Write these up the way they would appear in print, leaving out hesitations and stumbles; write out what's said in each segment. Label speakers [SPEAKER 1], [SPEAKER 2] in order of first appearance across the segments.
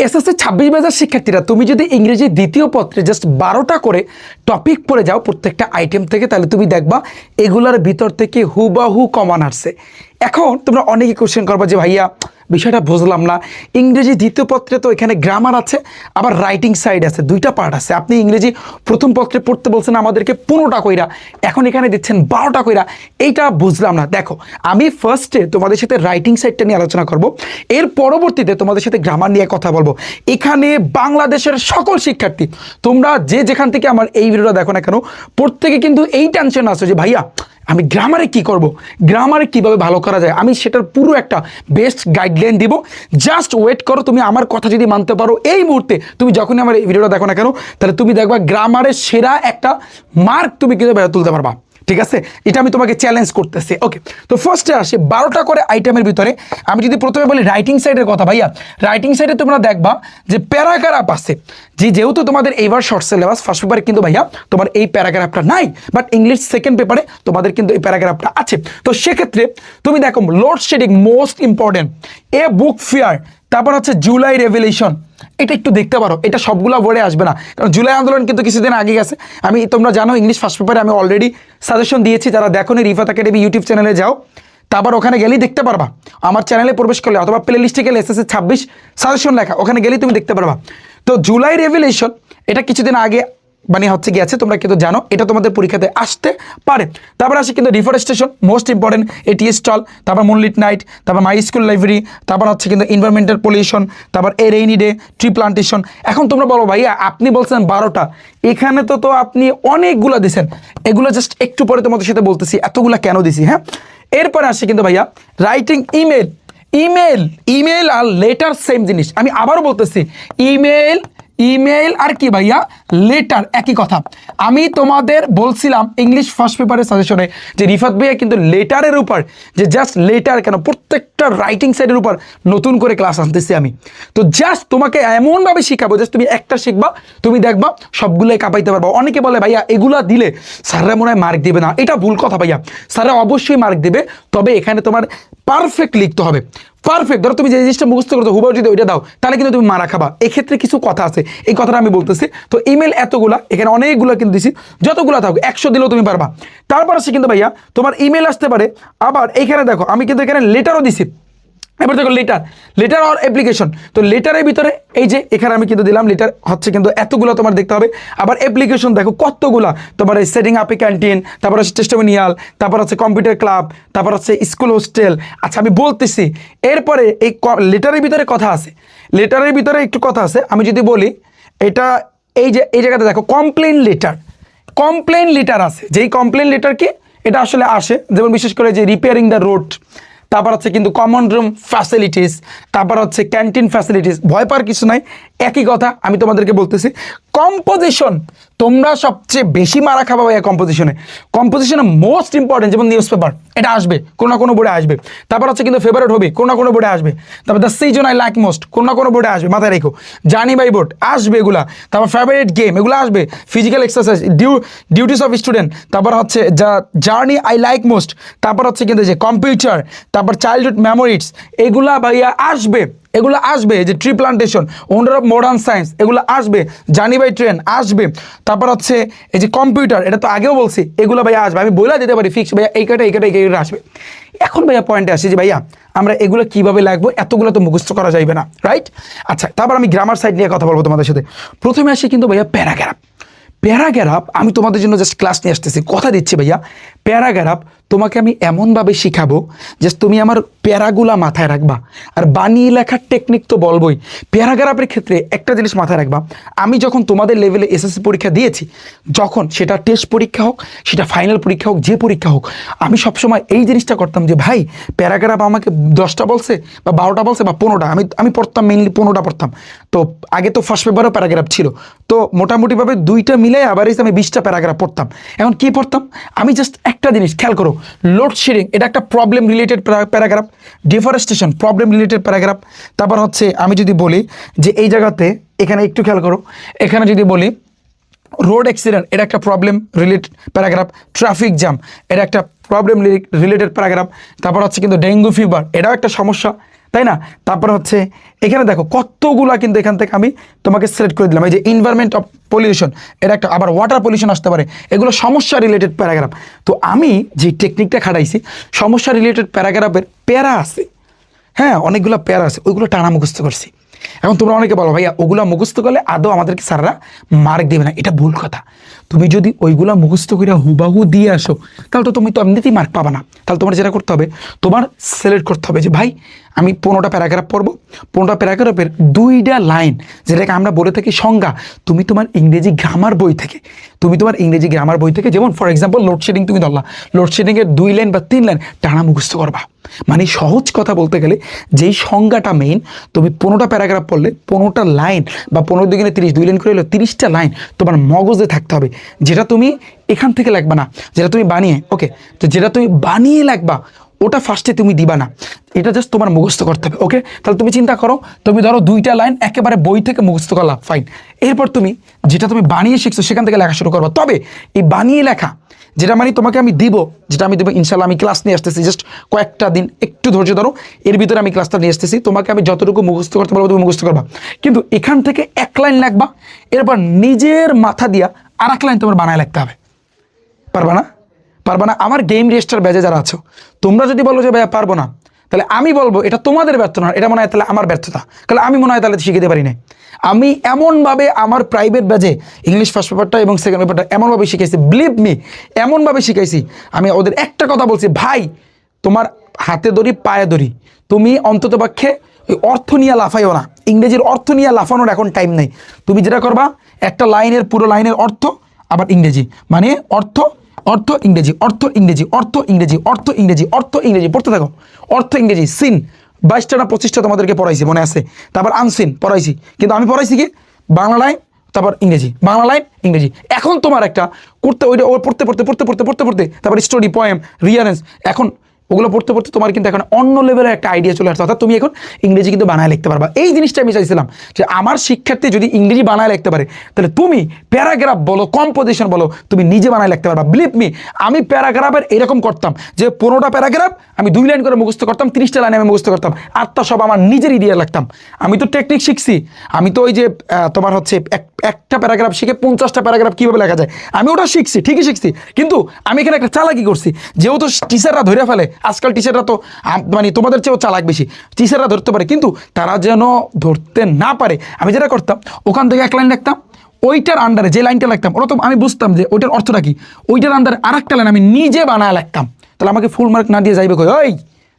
[SPEAKER 1] SSC 26 শিক্ষার্থীরা তুমি যদি ইংরেজি দ্বিতীয় পত্রে জাস্ট 12টা করে টপিক পড়ে যাও প্রত্যেকটা আইটেম থেকে, তাহলে তুমি দেখবা এগুলার ভিতর থেকে হুবাহু কমন আসছে। এখন তোমরা অনেকে কোশ্চেন করবা যে ভাইয়া বিষয়টা বুঝলাম না, ইংরেজি দ্বিতীয় পত্রে তো এখানে গ্রামার আছে, আবার রাইটিং সাইড আছে, দুইটা পার্ট আছে। আপনি ইংরেজি প্রথম পত্রে পড়তে বলছেন আমাদেরকে 15টা কইরা, এখন এখানে দিচ্ছেন 12টা কইরা, এইটা বুঝলাম না। দেখো, আমি ফার্স্টে তোমাদের সাথে রাইটিং সাইডটা নিয়ে আলোচনা করব, এর পরবর্তীতে তোমাদের সাথে গ্রামার নিয়ে কথা বলবো। এখানে বাংলাদেশের সকল শিক্ষার্থী তোমরা যে যেখান থেকে আমার এই ভিডিওটা দেখো না কেন, প্রত্যেকে কিন্তু এই টেনশন আছে যে ভাইয়া আমি গ্রামারে কি করব, গ্রামারে কিভাবে ভালো করা যায়, আমি সেটার পুরো একটা বেস্ট গাইডলাইন দিব। জাস্ট ওয়েট করো, তুমি আমার কথা যদি মানতে পারো এই মুহূর্তে, তুমি যখনই আমার এই ভিডিওটা দেখো না কেন, তাহলে তুমি দেখবা গ্রামারের সেরা একটা মার্ক তুমি কিন্তু তুলতে পারবা। ঠিক আছে, এটা আমি তোমাকে চ্যালেঞ্জ করতেছি। ওকে, তো ফার্স্টে আসি 12টা করে আইটেমের ভিতরে। আমি যদি প্রথমে বলি রাইটিং সাইডের কথা, ভাইয়া রাইটিং সাইডে তোমরা দেখবা যে প্যারাগ্রাফ আছে, যেহেতু তোমাদের এইবার শর্ট সিলেবাস, ফার্স্ট পেপারে কিন্তু ভাইয়া তোমার এই প্যারাগ্রাফটা নাই, বাট ইংলিশ সেকেন্ড পেপারে তোমাদের কিন্তু এই প্যারাগ্রাফটা আছে। তো সেক্ষেত্রে তুমি দেখো লোডশেডিং মোস্ট ইম্পর্টেন্ট, এ বুক ফেয়ার, তারপর হচ্ছে জুলাই রেভলিউশন, এটা একটু দেখতে পারো। এটা সবগুলো বোর্ডে আসবে না, কারণ জুলাই আন্দোলন কিন্তু কিছুদিন আগে গেছে। তোমরা জানো ইংলিশ ফার্স্ট পেপারে আমি অলরেডি সাজেশন দিয়েছি, যারা দেখো নি রিফাত একাডেমি ইউটিউব চ্যানেলে যাও, তারপর ওখানে গেলেই দেখতে পারবা। আমার চ্যানেলে প্রবেশ করলে অথবা প্লে লিস্টে গেলে এসএসসি 26 সাজেশন লেখা, ওখানে গেলেই তুমি দেখতে পারবা। তো জুলাই রেভলিউশন এটা কিছুদিন আগে গেছে, তোমরা কিন্তু জানো এটা তোমাদের পরীক্ষাতে আসতে পারে। তারপর আসে কিন্তু ডিফরেস্টেশন মোস্ট ইম্পর্টেন্ট, এটি স্টল, তারপর মুনলিট নাইট, তারপর মাই স্কুল লাইব্রেরি, তারপর হচ্ছে কিন্তু এনভায়রনমেন্টাল পলিউশন, তারপর এ রেইনি ডে, ট্রি প্লান্টেশন। এখন তোমরা বলো ভাইয়া আপনি বলছেন 12টা, এখানে তো আপনি অনেকগুলো দিছেন, এগুলো জাস্ট একটু পরে তোমাদের সাথে বলতেছি এতগুলা কেন দিছি। হ্যাঁ, এরপরে আসে কিন্তু ভাইয়া রাইটিং ইমেল আর লেটার সেম জিনিস। আমি আবারও বলতেছি ইমেল আর কি ভাইয়া লেটার একই কথা। আমি তোমাদের বলছিলাম ইংলিশ ফার্স্ট পেপারের সাজেশনে যে রিফাত ভাইয়া কিন্তু লেটারের উপর, যে জাস্ট লেটার কেন প্রত্যেকটা রাইটিং সাইডের উপর নতুন করে ক্লাস আনতেছি আমি। তো জাস্ট তোমাকে এমনভাবে শিখাবো, জাস্ট তুমি একটা শিখবা, তুমি দেখবা সবগুলোই কাঁপাইতে পারবা। অনেকে বলে ভাইয়া এগুলা দিলে স্যাররা মনে হয় মার্ক দেবে না, এটা ভুল কথা ভাইয়া, স্যাররা অবশ্যই মার্ক দেবে, তবে এখানে তোমার পারফেক্ট লিখতে হবে। পারফেক্ট, ধরো তুমি যে জিনিসটা মুখস্থ করছো হুবহু যদি ওইটা দাও, তাহলে কিন্তু তুমি মারা খাবা। এক্ষেত্রে কিছু কথা আছে, এই কথাটা আমি বলতেছি। তো ইমেল এতগুলা, এখানে অনেকগুলো কিন্তু দিছি, যতগুলো থাকুক 100 দিলেও তুমি পারবা। তারপর আসছে কিন্তু ভাইয়া তোমার ইমেল আসতে পারে, আবার এইখানে দেখো আমি কিন্তু এখানে লেটারও দিছি। এবার দেখো লেটার আর অ্যাপ্লিকেশন। তো লেটারের ভিতরে এই যে এখানে আমি কিন্তু দিলাম লেটার হচ্ছে কিন্তু এতগুলো তোমার দেখতে হবে। আবার অ্যাপ্লিকেশন দেখো কতগুলা, তোমার এই সেটিং আপ এ ক্যান্টিন, তারপর হচ্ছে টেস্টিমোনিয়াল, তারপর হচ্ছে কম্পিউটার ক্লাব, তারপর হচ্ছে স্কুল হোস্টেল। আচ্ছা আমি বলতেছি, এরপরে এই লেটারের ভিতরে কথা আছে, লেটারের ভিতরে একটু কথা আছে। আমি যদি বলি এটা এই জায়গাতে দেখো কমপ্লেন লেটার আছে, যেই কমপ্লেন লেটার কি এটা আসলে আসে, যেমন বিশেষ করে যে রিপেয়ারিং দ্য রোড, তারপর হচ্ছে কিন্তু কমন রুম ফ্যাসিলিটিস, তারপর হচ্ছে ক্যান্টিন ফ্যাসিলিটিস। ভয় পাওয়ার কিছু নাই, একই কথা আমি তোমাদেরকে বলতেছি। কম্পোজিশন, তোমরা সবচেয়ে বেশি মারা খাবা ভাইয়া কম্পোজিশনে মোস্ট ইম্পর্টেন্ট, যেমন নিউজ পেপার, এটা আসবে কোনো না কোনো বোর্ডে আসবে। তারপর হচ্ছে কিন্তু ফেভারিট হবি, কোনো না কোনো বোর্ডে আসবে। তারপর the season I like most, কোনো না কোনো বোর্ডে আসবে, মাথায় রেখো। জার্নি বাই বোর্ড আসবে এগুলা। তারপর ফেভারিট গেম এগুলো আসবে, physical exercise, duties of student, তারপর হচ্ছে জার্নি আই লাইক মোস্ট, তারপর হচ্ছে কিন্তু যে কম্পিউটার, তারপর চাইল্ডহুড মেমোরিজ, এগুলা ভাইয়া আসবে, এগুলো আসবে। যে tree plantation, wonder of modern science, এগুলো আসবে। জার্নি বাই ট্রেন আসবে। তারপর হচ্ছে এই যে কম্পিউটার, এটা তো আগেও বলছি, এগুলো ভাইয়া আসবে। আমি বলে দিতে পারি ফিক্স ভাইয়া এই কাটা আসবে। এখন ভাইয়া পয়েন্টে আসি যে ভাইয়া আমরা এগুলো কীভাবে লাগবো, এতগুলো তো মুখস্থ করা যাবে না, রাইট? আচ্ছা, তারপর আমি গ্রামার সাইড নিয়ে কথা বলবো তোমাদের সাথে। প্রথমে আসি কিন্তু ভাইয়া প্যারাগ্রাফ। আমি তোমাদের জন্য জাস্ট ক্লাস নিয়ে আসতেছি, কথা দিচ্ছি ভাইয়া। প্যারাগ্রাফ তোমাকে আমি এমনভাবে শিখাবো জাস্ট তুমি আমার প্যারাগুলা মাথায় রাখবা, আর বানিয়ে লেখার টেকনিক তো বলবোই। প্যারাগ্রাফের ক্ষেত্রে একটা জিনিস মাথায় রাখবা, আমি যখন তোমাদের লেভেলে এসএসসি পরীক্ষা দিয়েছি, যখন সেটা টেস্ট পরীক্ষা হোক, সেটা ফাইনাল পরীক্ষা হোক, যে পরীক্ষা হোক, আমি সবসময় এই জিনিসটা করতাম যে ভাই প্যারাগ্রাফ আমাকে 10টা বলছে বা 12টা বলছে বা 15টা, আমি পড়তাম মেইনলি 15টা পড়তাম। তো আগে তো ফার্স্ট পেপারও প্যারাগ্রাফ ছিল, তো মোটামুটিভাবে 2টা মিলে আবার আমি 20টা প্যারাগ্রাফ পড়তাম। এখন কি পড়তাম আমি, জাস্ট একটা জিনিস খেয়াল করো, লোডশেডিং এটা একটা problem related paragraph, deforestation problem related paragraph. তারপর হচ্ছে আমি যদি বলি যে এই জায়গাতে এখানে একটু খেয়াল করো, এখানে যদি বলি রোড অ্যাক্সিডেন্ট, এটা একটা problem related paragraph. Traffic jam, এটা একটা প্রবলেম রিলেটেড প্যারাগ্রাফ। তারপর হচ্ছে কিন্তু ডেঙ্গু ফিভার, এটাও একটা সমস্যা। তাই না? তারপর হচ্ছে এখানে দেখো কতগুলা কিন্তু এখান থেকে আমি তোমাকে সিলেক্ট করে দিলাম। এই যে এনভায়রনমেন্ট অফ পলিউশন, এটা একটা, আবার ওয়াটার পলিউশন আসতে পারে, এগুলো সমস্যা রিলেটেড প্যারাগ্রাফ। তো আমি যে টেকনিকটা খাটাইছি, সমস্যা রিলেটেড প্যারাগ্রাফের প্যারা আছে, হ্যাঁ অনেকগুলো প্যারা আছে, ওইগুলো টানা মুখস্থ করছি। এখন তোমরা অনেকে বলো ভাইয়া ওগুলা মুখস্থ করলে আদৌ আমাদেরকে স্যাররা মার্ক দেবে না, এটা ভুল কথা। তুমি যদি ওইগুলা মুখস্থ করে হুবাহু দিয়ে আসো তাহলে তো তুমি তো এমনিতেই মার্ক পাবা না। তাহলে তোমার যেটা করতে হবে, তোমার সিলেক্ট করতে হবে যে ভাই আমি 15টা প্যারাগ্রাফ পড়বো, 15টা প্যারাগ্রাফের 2টা লাইন, যেটাকে আমরা বলে থাকি সংজ্ঞা, তুমি তোমার ইংরেজি গ্রামার বই থেকে, যেমন ফর এক্সাম্পল লোডশেডিং তুমি ধরলা, লোডশেডিংয়ের 2 লাইন বা 3 লাইন টানা মুখস্থ করবা। মানে সহজ কথা বলতে গেলে যেই সংজ্ঞাটা মেইন, তুমি 15টা প্যারাগ্রাফ পড়লে 15টা লাইন বা 15 2 30, 2 লাইন করে হলো 30টা লাইন তোমার মগজে থাকতে হবে, যেটা তুমি এখান থেকে লাগবা না, যেটা তুমি বানিয়ে, ওকে, তো যেটা তুমি বানিয়ে লাগবা ওটা ফার্স্টে তুমি দিবা না, এটা জাস্ট তোমার মুখস্থ করতে হবে। ওকে, তাহলে তুমি চিন্তা করো, তুমি ধরো 2টা লাইন একেবারে বই থেকে মুখস্থ করলা, ফাইন। এরপর তুমি যেটা তুমি বানিয়ে শিখছো সেখান থেকে লেখা শুরু করবা। তবে এই বানিয়ে লেখা যেটা মানে তোমাকে আমি দিব, যেটা আমি দেবো ইনশাল্লাহ, আমি ক্লাস নিয়ে আসতেছি, জাস্ট কয়েকটা দিন একটু ধৈর্য ধরো, এর ভিতরে আমি ক্লাসটা নিয়ে আসতেছি, তোমাকে আমি যতটুকু মুখস্থ করতে পারবো তুমি মুখস্থ করবা, কিন্তু এখান থেকে 1 লাইন লিখবা, এরপর নিজের মাথা দিয়া আর 1 লাইন তোমার বানায় লিখতে হবে। পারবা না? আমার গেম রেজিস্টার ব্যাচে যারা আছো, তোমরা যদি বলো যে ভাইয়া পারবো না, তাহলে আমি বলবো এটা তোমাদের ব্যর্থ না, এটা মনে হয় তাহলে আমার ব্যর্থতা, তাহলে আমি মনে হয় তাহলে শিখতে পারি না। আমি এমনভাবে আমার প্রাইভেট ব্যাচে ইংলিশ ফার্স্ট পেপারটা এবং সেকেন্ড পেপারটা এমনভাবে শিখাইছি, বিলিভ মি, এমনভাবে শিখাইছি, আমি ওদের একটা কথা বলছি, ভাই তোমার হাতে ধরি পায়ে ধরি, তুমি অন্তত পক্ষে ওই অর্থ নিয়ে লাফাইও না, ইংরেজির অর্থ নিয়ে লাফানোর এখন টাইম নেই। তুমি যেটা করবা, একটা লাইনের পুরো লাইনের অর্থ আবার ইংরেজি, মানে অর্থ অর্থ ইংরেজি, অর্থ ইংরেজি, অর্থ ইংরেজি, অর্থ ইংরেজি, অর্থ ইংরেজি পড়তে থাকো। অর্থ ইংরেজি, সিন 22টা না 25টা তোমাদেরকে পড়াইছি মনে আছে, তারপর আনসিন পড়াইছি, কিন্তু আমি পড়াইছি কি বাংলা লাইন, তারপর ইংরেজি, বাংলা লাইন ইংরেজি। এখন তোমার একটা করতে, ওইটা পড়তে পড়তে পড়তে পড়তে পড়তে পড়তে তারপর স্টোরি, পোয়েম, রিয়ারেন্স, এখন ওগুলো পড়তে পড়তে তোমার কিন্তু এখন অন্য লেভেলের একটা আইডিয়া চলে আসছে, অর্থাৎ তুমি এখন ইংরেজি কিন্তু বানায় লিখতে পারবা। এই জিনিসটা আমি চাইছিলাম যে আমার শিক্ষার্থী যদি ইংরেজি বানায় লিখতে পারে, তাহলে তুমি প্যারাগ্রাফ বলো, কম্পোজিশন বলো, তুমি নিজে বানায় লিখতে পারবা। বিলিভ মি, আমি প্যারাগ্রাফের এরকম করতাম যে 15টা প্যারাগ্রাফ আমি 2 লাইন করে মুখস্থ করতাম, 30টা লাইন আমি মুখস্থ করতাম, আটটা সব আমার নিজেরই দিয়ে লাগতাম। আমি তো টেকনিক শিখছি, আমি তো ওই যে তোমার হচ্ছে একটা প্যারাগ্রাফ শিখে 50টা প্যারাগ্রাফ কীভাবে লেখা যায় আমি ওটা শিখছি, ঠিকই শিখছি, কিন্তু আমি এখানে একটা চালাকি করছি, যেহেতু টিচাররা ধরে ফেলে, আজকাল টিচাররা তো মানে তোমাদের চেয়েও চালাক বেশি, টিচাররা ধরতে পারে, কিন্তু তারা যেন ধরতে না পারে, আমি যেটা করতাম ওখান থেকে 1 লাইন লিখতাম, ওইটার আন্ডারে যে লাইনটা লিখতাম ওটা তো আমি বুঝতাম যে ওইটার অর্থটা কি, ওইটার আন্ডারে আরেকটা লাইন আমি নিজে বানায় লিখতাম। তাহলে আমাকে ফুল মার্ক না দিয়ে যাইবে কই?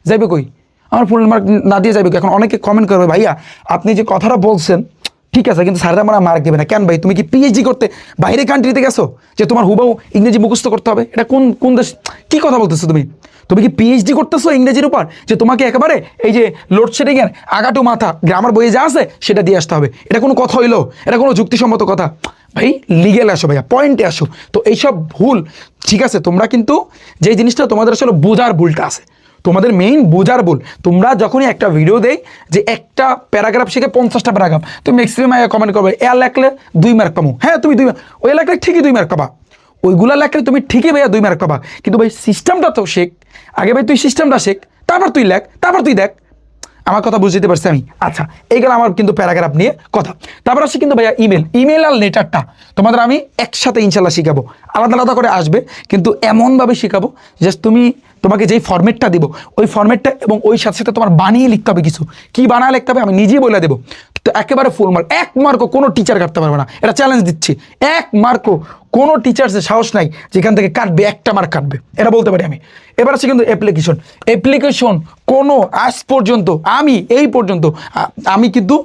[SPEAKER 1] যাইবে কই? আমার ফুল মার্ক না দিয়ে যাইবে। এখন অনেকে কমেন্ট করবে, ভাইয়া আপনি যে কথাটা বলছেন ঠিক আছে, কিন্তু স্যাররা আমার মার্ক দেবে না কেন? ভাই তুমি কি পিএইচডি করতে বাইরে কান্ট্রিতে গেছো যে তোমার হুবাহু ইংরেজি মুখস্থ করতে হবে? এটা কোন কোন দেশ? কি কথা বলতেছো তুমি? তুমি কি পিএইচডি করতেছো ইংরেজির উপর যে তোমাকে একেবারে এই যে লোডশেডিং এর আগাটু মাথা গ্রামার বইয়ে যা আছে সেটা দিয়ে আসতে হবে? এটা কোনো কথা হইলো? এটা কোনো যুক্তিসম্মত কথা? ভাই লিগেল আসো, ভাইয়া পয়েন্টে আসো। তো এইসব ভুল, ঠিক আছে, তোমরা কিন্তু যে জিনিসটা তোমাদের আসলে বোঝার ভুলটা আছে, তোমাদের মেইন বোঝার ভুল। তোমরা যখনই একটা ভিডিও দেই যে একটা প্যারাগ্রাফ শিখে 50টা প্যারাগ্রাফ, তুমি ম্যাক্সিমাম কমেন্ট করবে এ লেখলে 2 মার্ক পাবো। হ্যাঁ তুমি 2 ওই লেখলে ঠিকই 2 মার্ক পাবা, ওইগুলা লেখলে তুমি ঠিকই ভাইয়া 2 মার্ক পাবা, কিন্তু ভাই সিস্টেমটা তো শেখ আগে, ভাই তুই সিস্টেমটা শেখ, তারপর তুই লেখ, তারপর তুই দেখ। আমার কথা বুঝতে পারছি আমি? আচ্ছা, এইগুলো আমার কিন্তু প্যারাগ্রাফ নিয়ে কথা। তারপর আসছে কিন্তু ভাইয়া ইমেল আর লেটারটা তোমাদের আমি একসাথে ইনশাল্লাহ শিখাবো, আলাদা আলাদা করে আসবে, কিন্তু এমনভাবে শিখাবো জাস্ট তোমাকে যেই ফরম্যাটটা দিব ওই ফরম্যাটটা এবং ওই সাথে সাথে তোমার বানিয়ে লিখতে হবে, কিছু কি বানায় লিখতে হবে আমি নিজেই বলে দেবো। তো একেবারে ফুল মার্ক, 1 মার্কও কোনো টিচার কাটতে পারবে না, এটা চ্যালেঞ্জ দিচ্ছি। 1 মার্কও কোনো টিচার্সের সাহস নাই যেখান থেকে কাটবে, 1টা মার্ক কাটবে, এটা বলতে পারি আমি। এবার আছে কিন্তু অ্যাপ্লিকেশন কোনো আজ পর্যন্ত আমি কিন্তু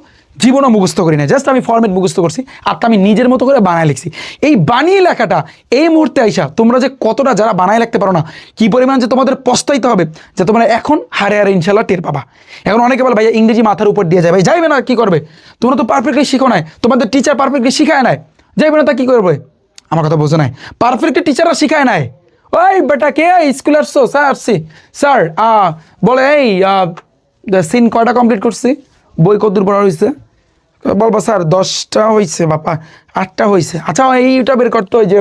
[SPEAKER 1] জীবনও মুখস্থ করি না, জাস্ট আমি ফরম্যাট মুখস্থ করছি আর আমি নিজের মতো করে বানায় লিখছি। এই বানিয়ে লেখাটা এই মুহূর্তে আইসা তোমরা যে কতটা যারা বানায় লিখতে পারো না, কি পরিমাণ যে তোমাদের পস্তাইতে হবে, যে তোমরা এখন হারে ইনশাল্লাহ টের পাবা। এখন অনেকে বলে ভাইয়া ইংরেজি মাথার উপর দিয়ে যায়, ভাই যাইবে না, কি করবে? তোমরা তো পারফেক্টলি শিখো নাই, তোমাদের টিচার পারফেক্টলি শিখায় নাই, যাইবে না তা কি করবে? আমার কথা বোঝো নাই, পারফেক্টলি টিচাররা শিখায় নাই। ওই বেটা কে স্কুল আসছো? স্যার বলে এই সিন কয়টা কমপ্লিট করছি, বই কতদূর পড়া হয়েছে? বলবা স্যার 10টা হয়েছে, বাপা 8টা হয়েছে। আচ্ছা এইটা বের করতে হয় যে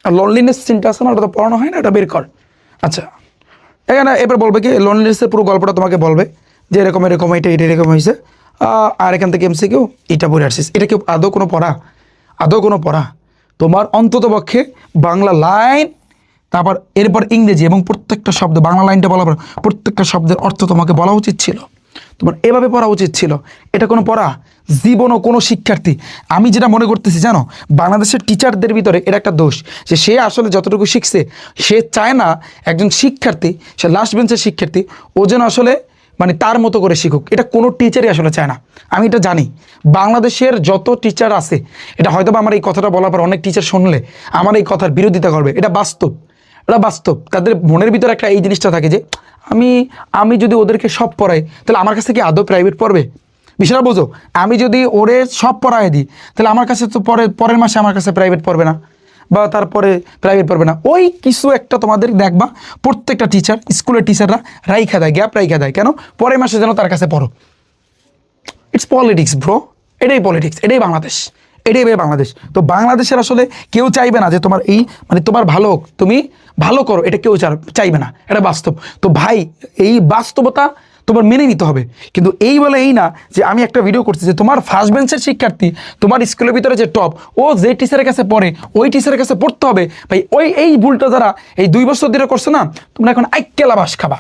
[SPEAKER 1] লনলিনেস সিনটা আছে না, ওটা তো পড়ানো হয় না, এটা বের কর। আচ্ছা এখানে এবার বলবে কি লোনলিনেসের পুরো গল্পটা তোমাকে বলবে যে এরকম এরকম এটা এরকম হয়েছে, আর এখান থেকে এমসিকিউ এটা পড়ে আসছিস। এটা কি আদৌ কোনো পড়া? আদৌ কোনো পড়া? তোমার অন্তত পক্ষে বাংলা লাইন, তারপর এরপর ইংরেজি, এবং প্রত্যেকটা শব্দ, বাংলা লাইনটা বলার পর প্রত্যেকটা শব্দের অর্থ তোমাকে বলা উচিত ছিল, তোমার এভাবে পড়া উচিত ছিল। এটা কোনো পড়া? জীবনও কোনো শিক্ষার্থী, আমি যেটা মনে করতেছি জানো, বাংলাদেশের টিচারদের ভিতরে এটা একটা দোষ যে সে আসলে যতটুকু শিখছে সে চায় না একজন শিক্ষার্থী, সে লাস্ট বেঞ্চের শিক্ষার্থী, ও যেন আসলে মানে তার মতো করে শিখুক। এটা কোনো টিচারই আসলে চায় না, আমি এটা জানি। বাংলাদেশের যত টিচার আছে, এটা হয়তো বা আমার এই কথাটা বলার পর অনেক টিচার শুনলে আমার এই কথার বিরোধিতা করবে, এটা বাস্তব, এটা বাস্তব। তাদের মনের ভিতরে একটা এই জিনিসটা থাকে যে আমি যদি ওদেরকে সব পড়াই তাহলে আমার কাছে কি আদৌ প্রাইভেট পড়বে? বিষয়টা বোঝো, আমি যদি ওরে সব পড়াই দিই তাহলে আমার কাছে তো পরের মাসে আমার কাছে প্রাইভেট পড়বে না, বা তারপরে প্রাইভেট পড়বে না। ওই কিছু একটা তোমাদের দেখবা প্রত্যেকটা টিচার, স্কুলের টিচাররা রাইখা দেয়, গ্যাপ রাইখা দেয়, কেন? পরের মাসে যেন তার কাছে পড়ো। ইটস পলিটিক্স ব্রো, এটাই পলিটিক্স, এটাই বাংলাদেশ, এটাই বাংলাদেশ। তো বাংলাদেশের আসলে কেউ চাইবে না যে তোমার এই মানে তোমার ভালো হোক, তুমি ভালো করো, এটা কেউ চাইবে না, এটা বাস্তব। তো ভাই এই বাস্তবতা তোমার মেনে নিতে হবে। কিন্তু এই বলে এই না যে আমি একটা ভিডিও করছি যে তোমার ফার্স্ট বেঞ্চের শিক্ষার্থী, তোমার স্কুলের ভিতরে যে টপ, ও যে টিচারের কাছে পড়ে ওই টিচারের কাছে পড়তে হবে। ভাই এই ভুলটা যারা এই 2 বছর ধরে করছে না, তোমরা এখন আইক্কেলা বাস খাবা।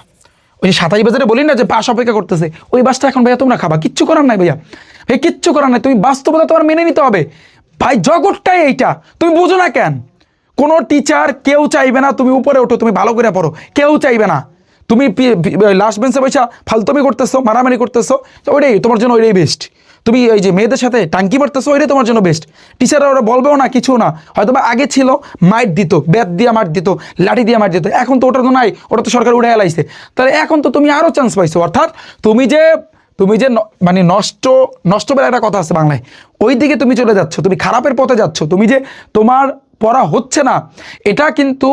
[SPEAKER 1] ওই যে 27 বাজারে বলি না যে বাস অপেক্ষা করতেছে, ওই বাসটা এখন ভাইয়া তোমরা খাবা, কিচ্ছু করার নাই ভাইয়া, ভাই কিচ্ছু করার নাই। তুমি বাস্তবতা তোমার মেনে নিতে হবে ভাই, জগৎটাই এইটা, তুমি বুঝো না কেন? কোনো টিচার কেউ চাইবে না তুমি উপরে ওঠো, তুমি ভালো করে পড়ো, কেউ চাইবে না। তুমি লাস্ট বেঞ্চে বসে ফালতুমি করতেছো, মারামারি করতেছো, ওইটাই তোমার জন্য, ওইটাই বেস্ট। তুমি এই যে মেয়েদের সাথে টাঙ্কি মারতেছো, ওইটাই তোমার জন্য বেস্ট। টিচাররা ওরা বলবেও না, কিছু না। হয়তো বা আগে ছিল মাইট দিত, ব্যাট দিয়ে মার দিত, লাঠি দিয়ে মার দিত, এখন তো ওটা তো নাই, ওটা তো সরকার উড়ে এলাইছে। তাহলে এখন তো তুমি আরও চান্স পাইছো। অর্থাৎ তুমি যে মানে নষ্ট বেলা একটা কথা আছে বাংলায়, ওই দিকে তুমি চলে যাচ্ছ, তুমি খারাপের পথে যাচ্ছ। তুমি যে তোমার পড়া হচ্ছে না, এটা কিন্তু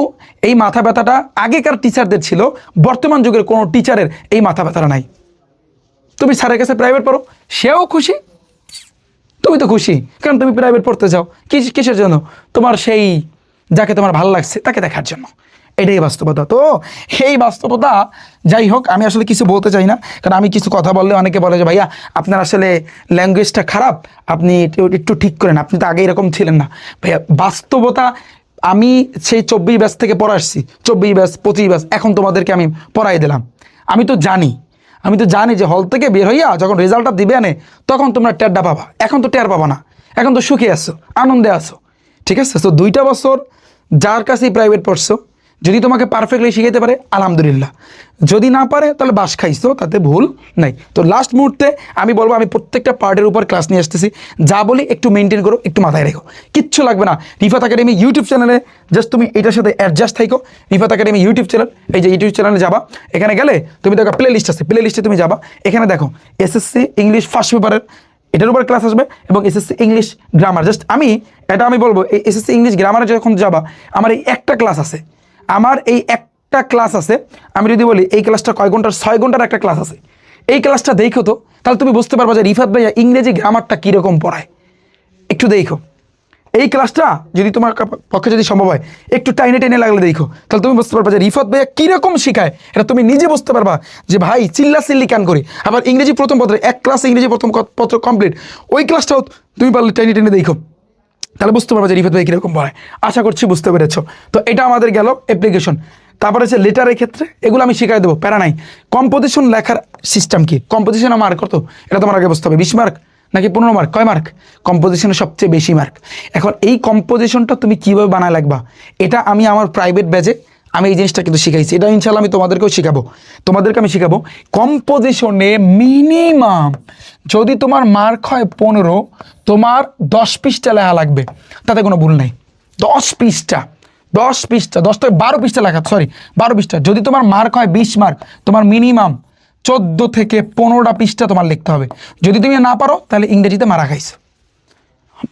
[SPEAKER 1] এই মাথা ব্যথাটা আগেকার টিচারদের ছিল, বর্তমান যুগের কোনো টিচারের এই মাথা ব্যথাটা নাই। তুমি স্যারের কাছে প্রাইভেট পড়ো, সেও খুশি, তুমি তো খুশি, কারণ তুমি প্রাইভেট পড়তে যাও কিসের জন্য? তোমার সেই যাকে তোমার ভালো লাগছে তাকে দেখার জন্য। এটাই বাস্তবতা। তো এই বাস্তবতা, যাই হোক, আমি আসলে কিছু বলতে চাই না, কারণ আমি কিছু কথা বললে অনেকে বলে যে ভাইয়া আপনার আসলে ল্যাঙ্গুয়েজটা খারাপ, আপনি একটু ঠিক করেন, আপনি তো আগে এরকম ছিলেন না। ভাইয়া বাস্তবতা, আমি সেই 24 ব্যাচ থেকে পড়া আসছি, 24 ব্যাচ 25 ব্যাচ, এখন তোমাদেরকে আমি পড়াই দিলাম। আমি তো জানি যে হল থেকে বের হইয়া যখন রেজাল্টটা দিবে আনে তখন তোমরা টেরটা পাবা। এখন তো টের পাবা না, এখন তো সুখে আসছো, আনন্দে আসো, ঠিক আছে? তো 2টা বছর যার কাছেই প্রাইভেট পড়ছো, যদি তোমাকে পারফেক্টলি শিখাইতে পারে আলহামদুলিল্লাহ, যদি না পারে তাহলে বাস খাইছো, তাতে ভুল নাই। তো লাস্ট মুহূর্তে আমি বলবো, আমি প্রত্যেকটা পার্টের উপর ক্লাস নিয়ে আসতেছি, যা বলি একটু মেনটেন করো, একটু মাথায় রেখো, কিচ্ছু লাগবে না। রিফাত একাডেমি ইউটিউব চ্যানেলে জাস্ট তুমি এটার সাথে অ্যাডজাস্ট থাকো। রিফাত একাডেমি ইউটিউব চ্যানেল, এই যে ইউটিউব চ্যানেলে যাবা, এখানে গেলে তুমি দেখো প্লে লিস্ট আছে, প্লে লিস্টে তুমি যাবা, এখানে দেখো এসএসসি ইংলিশ ফার্স্ট পেপারের এটার উপর ক্লাস আসবে, এবং এসএসসি ইংলিশ গ্রামার। জাস্ট আমি বলবো এই এসএসসি ইংলিশ গ্রামারে যখন যাবা, আমার এই একটা ক্লাস আছে, আমি যদি বলি এই ক্লাসটা কয় ঘন্টার, 6 ঘন্টার একটা ক্লাস আছে। এই ক্লাসটা দেখো তো, তাহলে তুমি বুঝতে পারবা যে রিফাত ভাইয়া ইংরেজি গ্রামারটা কীরকম পড়ায়। একটু দেখো এই ক্লাসটা, যদি তোমার পক্ষে যদি সম্ভব হয় একটু টাইনে লাগলে দেখো, তাহলে তুমি বুঝতে পারবা যে রিফাত ভাইয়া কীরকম শেখায়। এটা তুমি নিজে বুঝতে পারবা যে ভাই চিল্লি কান করে। আবার ইংরেজি প্রথম পত্র, এক ক্লাস ইংরেজি প্রথম পত্র কমপ্লিট, ওই ক্লাসটাও তুমি পারলে টাইনে দেখো, তাহলে বুঝতে পারবা যে রিফাত ভাই কীরকম পড়ায়। আশা করছি বুঝতে পেরেছো। তো এটা আমাদের গেল অ্যাপ্লিকেশন। তারপরে হচ্ছে লেটারের ক্ষেত্রে, এগুলো আমি শিখাই দেবো, প্যারা নাই। কম্পোজিশন লেখার সিস্টেম কি, কম্পোজিশনে মার্ক কত, এটা তোমার আগে বুঝতে হবে। 20 মার্ক নাকি 15 মার্ক, কয় মার্ক? কম্পোজিশনে সবচেয়ে বেশি মার্ক। এখন এই কম্পোজিশনটা তুমি কীভাবে বানায় লাগবা, এটা আমি আমার প্রাইভেট ব্যাচে আমি এই জিনিসটা কিন্তু শিখাইছি। এটা ইনশাল্লাহ আমি তোমাদেরকে আমি শিখাবো। কম্পোজিশনে মিনিমাম যদি তোমার মার্ক হয় 15, তোমার 10 পৃষ্ঠা লেখা লাগবে, তাতে কোনো ভুল নাই। 10 পৃষ্ঠা 10 থেকে 12 পৃষ্ঠা লেখা, 12 পৃষ্ঠা। যদি তোমার মার্ক হয় 20 মার্ক, তোমার মিনিমাম 14 থেকে 15টা পৃষ্ঠা তোমার লিখতে হবে। যদি তুমি না পারো তাহলে ইংরেজিতে মারা খাইছো,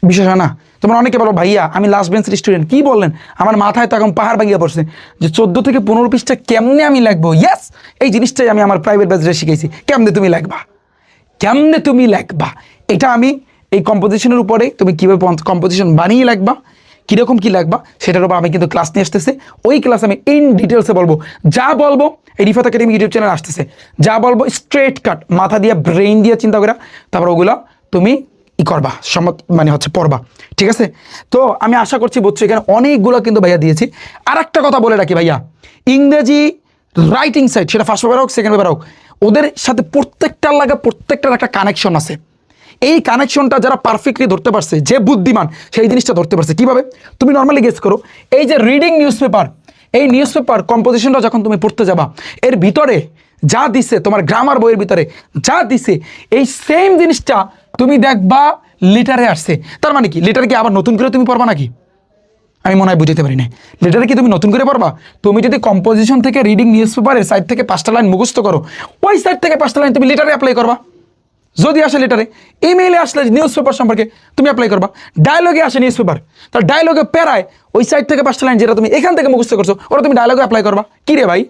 [SPEAKER 1] বিশেষ না। তোমরা অনেকে বলো ভাইয়া আমি লাস্ট বেঞ্চের স্টুডেন্ট, কি বললেন, আমার মাথায় তো এখন পাহাড় ভাঙিয়ে পড়ছে যে 14 থেকে 15 পৃষ্ঠা কেমনে আমি লিখবো। ইয়েস, এই জিনিসটাই আমি আমার প্রাইভেট ব্যাচে শিখেছি, কেমনে তুমি লিখবা। এটা আমি এই কম্পোজিশনের উপরে তুমি কীভাবে কম্পোজিশন বানিয়ে লিখবা, কীরকম কী লাগবা সেটার উপর আমি কিন্তু ক্লাস নিয়ে আসতেছি। ওই ক্লাস আমি ইন ডিটেলসে বলবো, যা বলবো এই রিফাত একাডেমি ইউটিউব চ্যানেল আসতেছে, যা বলবো স্ট্রেট কাট মাথা দিয়ে ব্রেইন দিয়ে চিন্তা করা, তারপর ওগুলো তুমি করবা মানে হচ্ছে পড়বা, ঠিক আছে? তো আমি আশা করছি বুঝছো, এখানে অনেকগুলো কিন্তু ভাইয়া দিয়েছি। আর একটা কথা বলে রাখি ভাইয়া, ইংরেজি রাইটিং সাইড সেটা ফার্স্ট পেপার হোক সেকেন্ড পেপার হোক, ওদের সাথে প্রত্যেকটার একটা কানেকশন আছে। এই কানেকশনটা যারা পারফেক্টলি ধরতে পারছে, যে বুদ্ধিমান সেই জিনিসটা ধরতে পারছে। কিভাবে? তুমি নর্মালি গেস করো, এই যে রিডিং নিউজ পেপার, এই নিউজ পেপার কম্পোজিশনটা যখন তুমি পড়তে যাবা, এর ভিতরে যা দিছে, তোমার গ্রামার বইয়ের ভিতরে যা দিছে, এই সেম জিনিসটা তুমি দেখবা লেটারে আসছে। তার মানে কি, লেটার কি আবার নতুন করে তুমি পড়বা নাকি? আমি মনে হয় বুঝতে পারি না। লেটারে কি তুমি নতুন করে পড়বা? তুমি যদি কম্পোজিশন থেকে রিডিং নিউজ পেপারের সাইড থেকে 5টা লাইন মুখস্থ করো, ওই সাইড থেকে 5টা লাইন তুমি লেটারে অ্যাপ্লাই করবা। যদি আসে লেটারে, ইমেইলে আসলে নিউজ পেপার সম্পর্কে তুমি অ্যাপ্লাই করবা। ডায়লগে আসে নিউজ পেপার, তার ডায়লগে প্যারায় ওই সাইড থেকে 5টা লাইন যেটা তুমি এখান থেকে মুখস্থ করছো, ওরা তুমি ডায়লগে অ্যাপ্লাই করবা। কী রে ভাই,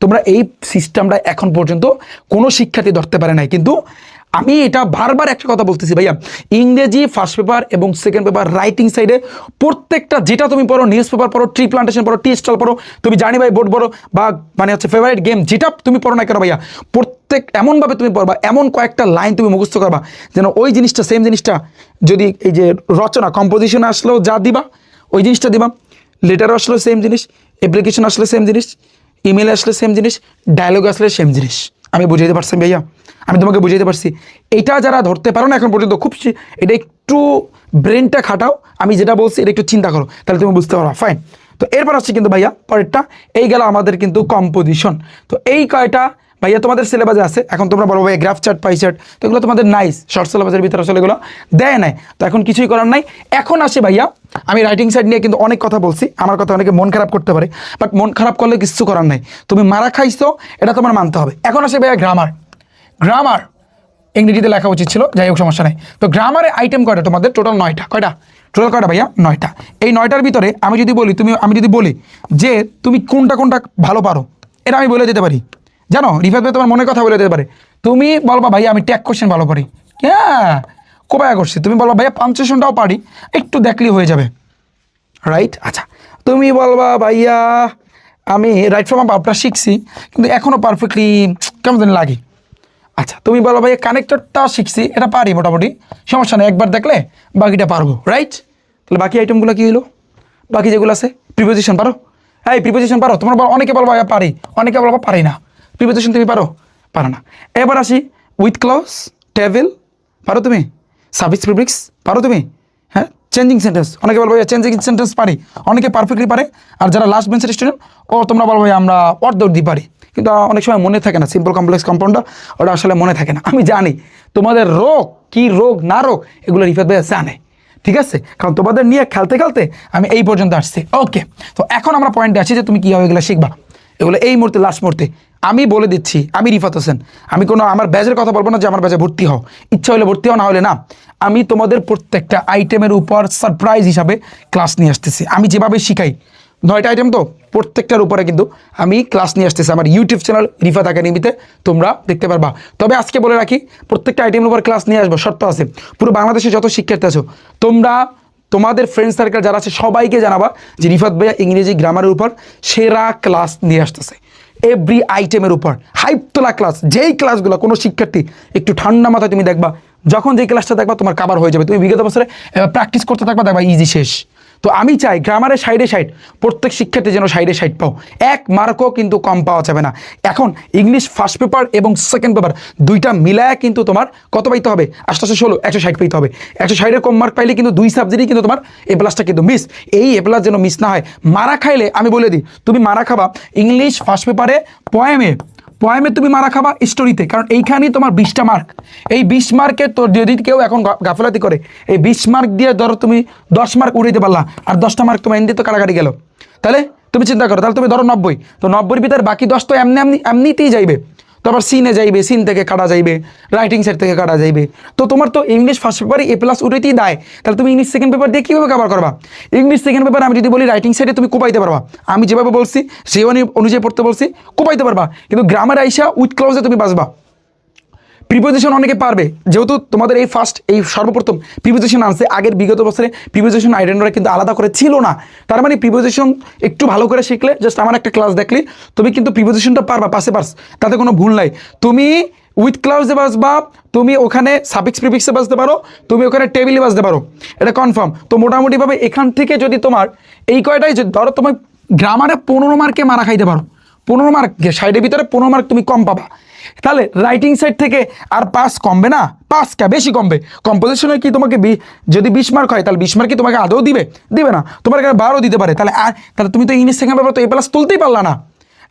[SPEAKER 1] তোমরা এই সিস্টেমটা এখন পর্যন্ত কোনো শিক্ষার্থী ধরতে পারে নাই। কিন্তু আমি এটা বারবার একটা কথা বলতেছি ভাইয়া, ইংরেজি ফার্স্ট পেপার এবং সেকেন্ড পেপার রাইটিং সাইডে প্রত্যেকটা, যেটা তুমি পড়ো, নিউজ পেপার পড়ো, ট্রি প্লান্টেশন পড়ো, টি স্টল পড়ো, তুমি জানি ভাই বোর্ড পড়ো, বা মানে হচ্ছে ফেভারিট গেম, যেটা তুমি পড়ো না কেন ভাইয়া, প্রত্যেক এমনভাবে তুমি পড়বা, এমন কয়েকটা লাইন তুমি মুখস্থ করবা যেন ওই জিনিসটা, সেম জিনিসটা যদি এই যে রচনা কম্পোজিশনে আসলেও যা দিবা ওই জিনিসটা দিবা, লেটার আসলেও সেম জিনিস, অ্যাপ্লিকেশন আসলে সেম জিনিস, ইমেল আসলে সেম জিনিস, ডায়লগ আসলে সেম জিনিস। আমি বুঝাইতে পারছি ভাইয়া? আমি তোমাকে বুঝাইতে পারছি? এটা যারা ধরতে পারো না এখন পর্যন্ত, খুব এটা একটু ব্রেনটা খাটাও, আমি যেটা বলছি এটা একটু চিন্তা করো, তাহলে তুমি বুঝতে পারো। ফাইন। তো এরপর আসছে কিন্তু ভাইয়া পরেরটা, এই গেল আমাদের কিন্তু কম্পোজিশন। তো এই কয়টা ভাইয়া তোমাদের সিলেবাসে আছে। এখন তোমরা বলো ভাই গ্রাফ চার্ট, পাই চার্ট, তো এগুলো তোমাদের নাইস, শর্ট সিলেবাসের ভিতরে আসলে এগুলো দেয় নাই, তো এখন কিছুই করার নাই। এখন আসি ভাইয়া, আমি রাইটিং সাইড নিয়ে কিন্তু অনেক কথা বলছি, আমার কথা অনেকে মন খারাপ করতে পারে, বাট মন খারাপ করলে কিছু করার নাই, তুমি মারা খাইছো এটা তোমার মানতে হবে। এখন আসে ভাইয়া গ্রামার। গ্রামার ইংরেজিতে লেখা উচিত ছিল, যাই হোক সমস্যা নেই। তো গ্রামারের আইটেম কয়টা তোমাদের? টোটাল 9টা। কয়টা টোটাল? কয়টা ভাইয়া? 9টা। এই 9টার ভিতরে আমি যদি বলি যে তুমি কোনটা ভালো পারো, এটা আমি বলে দিতে পারি। জানো রিফাত ভাই তোমার মনের কথা বলে দিতে পারে। তুমি বলবা ভাইয়া আমি ট্যাগ কোশ্চেন ভালো পারি, হ্যাঁ কোপায়া করছি। তুমি বলবা ভাইয়া পাঞ্চুয়েশনটাও পারি, একটু দেখলেই হয়ে যাবে, রাইট? আচ্ছা, তুমি বলবা ভাইয়া আমি রাইট ফ্রম আপটা শিখছি কিন্তু এখনও পারফেক্টলি কেমন জানি লাগে। আচ্ছা, তুমি বলো ভাইয়া কানেক্টরটা শিখছি, এটা পারি মোটামুটি, সমস্যা নেই, একবার দেখলে বাকিটা পারবো, রাইট? তাহলে বাকি আইটেমগুলো কী হলো? বাকি যেগুলো আছে, প্রিপোজিশন পারো? হ্যাঁ, প্রিপোজিশন পারো? তোমার অনেকে বলবো ভাইয়া পারি, অনেকে বলবো পারি না। প্রিপোজিশন তুমি পারো? পারো না। এবার আসি উইথ ক্লজ, টেবিল পারো তুমি? সার্ভিস প্রিফিক্স পারো তুমি? হ্যাঁ, চেঞ্জিং সেন্টেন্স, অনেকে বলবো ভাইয়া চেঞ্জিং সেন্টেন্স পারি, অনেকে পারফেক্টলি পারে। আর যারা লাস্ট বেঞ্চের স্টুডেন্ট, ও তোমরা বলবো ভাই আমরা অর্ধ পারি, কিন্তু অনেক সময় মনে থাকে না, সিম্পল কমপ্লেক্স কম্পাউন্ডার ওটা আসলে মনে থাকে না। আমি জানি তোমাদের রোগ কি, রোগ না রোগ, এগুলো রিফাত ভাইয়া জানে, ঠিক আছে? কারণ তোমাদের নিয়ে খেলতে খেলতে আমি এই পর্যন্ত আসছি। ওকে, তো এখন আমরা পয়েন্টে আসি যে তুমি কীভাবে এগুলো শিখবা। এগুলো এই মুহূর্তে, লাস্ট মুহূর্তে আমি বলে দিচ্ছি, আমি রিফাত হোসেন, আমি কোনো আমার ব্যাচের কথা বলবো না যে আমার ব্যাচে ভর্তি হও, ইচ্ছা হলে ভর্তি হও, না হলে না। আমি তোমাদের প্রত্যেকটা আইটেমের উপর সারপ্রাইজ হিসাবে ক্লাস নিয়ে আসতেছি। আমি যেভাবে শিখাই, 9টা আইটেম তো, প্রত্যেকটার উপরে কিন্তু আমি ক্লাস নিয়ে আসতেছি আমার ইউটিউব চ্যানেল রিফাত একাডেমিতে, তোমরা দেখতে পারবা। তবে আজকে বলে রাখি, প্রত্যেকটা আইটেমের উপর ক্লাস নিয়ে আসবো, শর্ত আছে। পুরো বাংলাদেশে যত শিক্ষার্থী আছো তোমরা, তোমাদের ফ্রেন্ড সার্কেল যারা আছে সবাইকে জানাবা যে রিফাত ভাইয়া ইংরেজি গ্রামারের উপর সেরা ক্লাস নিয়ে আসতেছে, এভরি আইটেমের উপর হাইপ তোলা ক্লাস। যেই ক্লাসগুলো কোনো শিক্ষার্থী একটু ঠান্ডা মাথায় তুমি দেখবা, যখন যেই ক্লাসটা দেখবা তোমার কাভার হয়ে যাবে, তুমি বিগত বছরে প্র্যাকটিস করতে থাকবা, দেখবা ইজি শেষ। তো আমি চাই গ্রামারের সাইডে প্রত্যেক শিক্ষার্থী যেন সাইডে পাও, এক মার্কও কিন্তু কম পাওয়া যাবে না। এখন ইংলিশ ফার্স্ট পেপার এবং সেকেন্ড পেপার দুইটা মিলায় কিন্তু তোমার কত পাইতে হবে? 816, 160 পাইতে হবে। 160-এর কম মার্ক পাইলে কিন্তু 2 সাবজেক্টই কিন্তু তোমার এ প্লাসটা কিন্তু মিস। এই এ প্লাস যেন মিস না হয়। মারা খাইলে আমি বলে দিই, তুমি মারা খাবা ইংলিশ ফার্স্ট পেপারে পয়েমে তুমি মারা খাবা স্টোরিতে, কারণ এইখানেই তোমার 20টা মার্ক। এই 20 মার্কে তোর যদি কেউ এখন গাফলাতি করে, এই 20 মার্ক দিয়ে ধরো তুমি 10 মার্ক উড়াইতে পারলা, আর 10টা মার্ক তোমার এমনি তো কাটাকাটি গেল, তাহলে তুমি চিন্তা করো, তাহলে তুমি ধরো 90, তো 90-এর ভিতরে বাকি 10 তো এমনিতেই যাইবে। তো আবার সিনে যাইবে, সিন থেকে কাটা যাইবে, রাইটিং সাইড থেকে কাটা যাইবে। তো তোমার তো ইংলিশ ফার্স্ট পেপারে এ প্লাস উঠাইতেই দেয়, তাহলে তুমি ইংলিশ সেকেন্ড পেপার দিয়ে কীভাবে কভার করবা? ইংলিশ সেকেন্ড পেপার আমি যদি বলি রাইটিং সাইডে তুমি কোপাইতে পারবা, আমি যেভাবে বলছি সেই অনুযায়ী পড়তে বলছি কোপাইতে পারবা, কিন্তু গ্রামার আইসা উইথ ক্লজে তুমি বাঁচবা। প্রিপোজিশন অনেকে পারবে, যেহেতু তোমাদের এই সর্বপ্রথম প্রিপোজিশন আনছে, আগের বিগত বছরে প্রিপোজিশন আইডেন্টিফায়ার কিন্তু আলাদা করে ছিল না। তার মানে প্রিপোজিশন একটু ভালো করে শিখলে, জাস্ট আমার একটা ক্লাস দেখলে তুমি কিন্তু প্রিপোজিশনটা পারবা পাশে পাস, তাতে কোনো ভুল নাই। তুমি উইথ ক্লাউজে বাসবা, তুমি ওখানে সাফিক্স প্রিফিক্সে বাসতে পারো, তুমি ওখানে টেবিলে বাসতে পারো, এটা কনফার্ম। তো মোটামুটিভাবে এখান থেকে যদি তোমার এই কয়টাই ধরো, তোমার গ্রামারে 15 মার্কে মারা খাইতে পারো, 15 মার্ক সাইডের ভিতরে 15 মার্ক তুমি কম পাবা, তাহলে রাইটিং সাইড থেকে আর পাস কমবে না, পাস কে বেশি কমবে। কম্পোজিশনে কি তোমাকে যদি 20 মার্ক হয় তাহলে 20 মার্ক কি তোমাকে আদৌ দিবে না, তোমার এখানে 12 দিতে পারে। তাহলে তুমি তো ইংলিশ সেকেন্ড পেপার তো A+ তুলতেই পারলা না,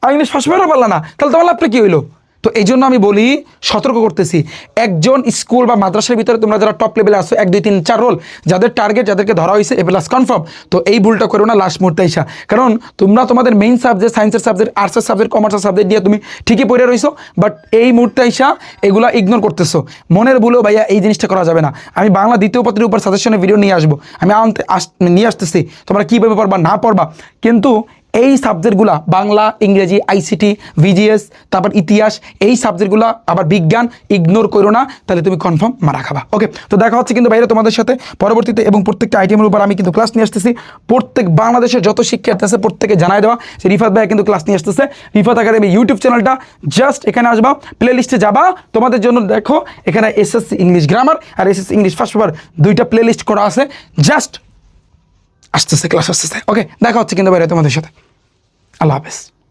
[SPEAKER 1] আর ইংলিশ ফার্স্ট পেপারও পারলা না, তাহলে তোমার লাভটা কি হইলো? তো এই জন্য আমি বলি, সতর্ক করতেছি, একজন স্কুল বা মাদ্রাসার ভিতরে তোমরা যারা টপ লেভেলে আসো, 1 2 3 4 রোল যাদের টার্গেট, যাদেরকে ধরা হয়েছে A+ কনফার্ম, তো এই ভুলটা করো না লাস্ট মুহূর্তে এসা। কারণ তোমরা তোমাদের মেইন সাবজেক্ট, সায়েন্সের সাবজেক্ট, আর্টসের সাবজেক্ট, কমার্সের সাবজেক্ট দিয়ে তুমি ঠিকই পড়ে রইছো, বাট এই মুহূর্তে এসা এগুলা ইগনোর করতেছো। মনের ভুলেও ভাইয়া এই জিনিসটা করা যাবে না। আমি বাংলা দ্বিতীয় পত্রের উপর সাজেশনের ভিডিও নিয়ে আসবো, আমি নিয়ে আসতেছি, তোমরা কীভাবে পড়বা না পড়বা, কিন্তু এই সাবজেক্টগুলা বাংলা, ইংরেজি, আইসিটি, ভিজিএস, তারপর ইতিহাস, এই সাবজেক্টগুলো আবার বিজ্ঞান ইগনোর করো না, তাহলে তুমি কনফার্ম মারা খাবা। ওকে, তো দেখা হচ্ছে কিন্তু বাইরে তোমাদের সাথে পরবর্তীতে, এবং প্রত্যেকটা আইটেমের উপর আমি কিন্তু ক্লাস নিয়ে আসতেছি। প্রত্যেক বাংলাদেশের যত শিক্ষার্থী আছে প্রত্যেকে জানাই দেওয়া যে রিফাত ভাই কিন্তু ক্লাস নিয়ে আসতেছে। রিফাত একাডেমি ইউটিউব চ্যানেলটা, জাস্ট এখানে আসবা, প্লে লিস্টে যাবা, তোমাদের জন্য দেখো এখানে এসএসসি ইংলিশ গ্রামার আর এসএসসি ইংলিশ ফার্স্ট পেপার 2টা প্লে লিস্ট করা আছে, জাস্ট আসতেছে, ক্লাস আসতেছে। ওকে, দেখা হচ্ছে কিন্তু বাইরে তোমাদের সাথে। আল্লাহ হাফেজ।